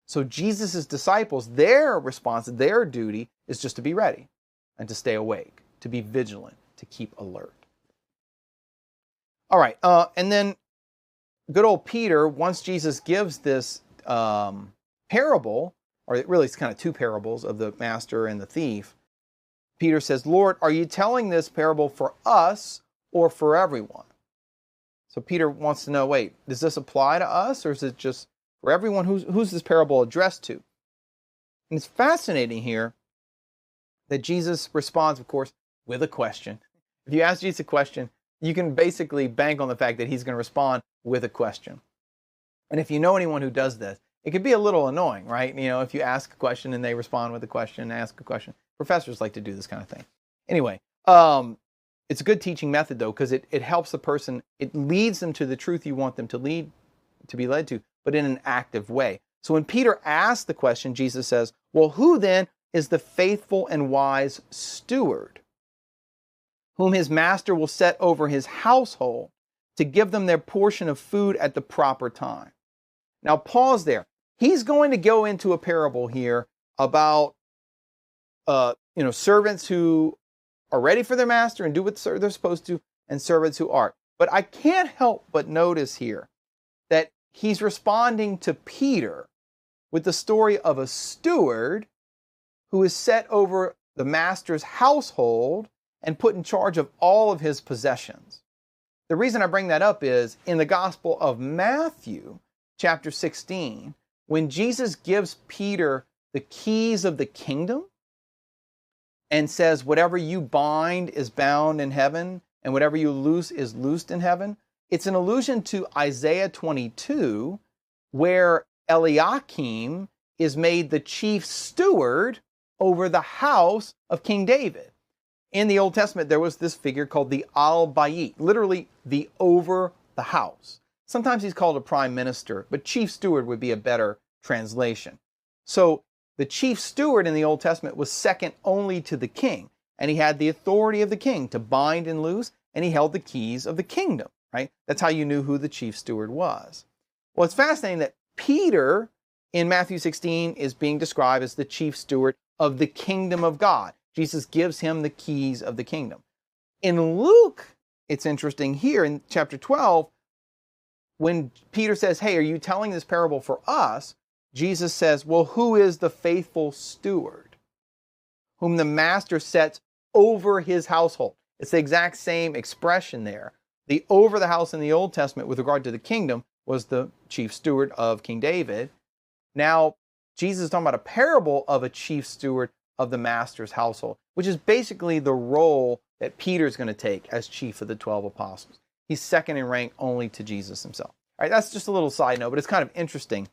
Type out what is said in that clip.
So Jesus' disciples, their response, their duty is just to be ready and to stay awake, to be vigilant, to keep alert. All right, and then good old Peter, once Jesus gives this parable, or really it's kind of two parables of the master and the thief, Peter says, Lord, are you telling this parable for us or for everyone? So Peter wants to know, wait, does this apply to us or is it just for everyone? Who's this parable addressed to? And it's fascinating here that Jesus responds, of course, with a question. If you ask Jesus a question, you can basically bank on the fact that he's going to respond with a question. And if you know anyone who does this, it can be a little annoying, right? You know, if you ask a question and they respond with a question, ask a question. Professors like to do this kind of thing. Anyway, it's a good teaching method, though, because it helps the person. It leads them to the truth you want them to be led to, but in an active way. So when Peter asks the question, Jesus says, well, who then is the faithful and wise steward, whom his master will set over his household to give them their portion of food at the proper time? Now pause there. He's going to go into a parable here about servants who are ready for their master and do what they're supposed to, and servants who aren't. But I can't help but notice here that he's responding to Peter with the story of a steward who is set over the master's household and put in charge of all of his possessions. The reason I bring that up is in the Gospel of Matthew, chapter 16, when Jesus gives Peter the keys of the kingdom and says, whatever you bind is bound in heaven, and whatever you loose is loosed in heaven, it's an allusion to Isaiah 22, where Eliakim is made the chief steward over the house of King David. In the Old Testament, there was this figure called the Al-Bayit, literally the over the house. Sometimes he's called a prime minister, but chief steward would be a better translation. So the chief steward in the Old Testament was second only to the king, and he had the authority of the king to bind and loose, and he held the keys of the kingdom, right? That's how you knew who the chief steward was. Well, it's fascinating that Peter in Matthew 16 is being described as the chief steward of the kingdom of God. Jesus gives him the keys of the kingdom. In Luke, it's interesting here in chapter 12, when Peter says, hey, are you telling this parable for us? Jesus says, well, who is the faithful steward whom the master sets over his household? It's the exact same expression there. The over the house in the Old Testament with regard to the kingdom was the chief steward of King David. Now, Jesus is talking about a parable of a chief steward of the master's household, which is basically the role that Peter's going to take as chief of the 12 apostles. He's second in rank only to Jesus himself. All right, that's just a little side note, but it's kind of interesting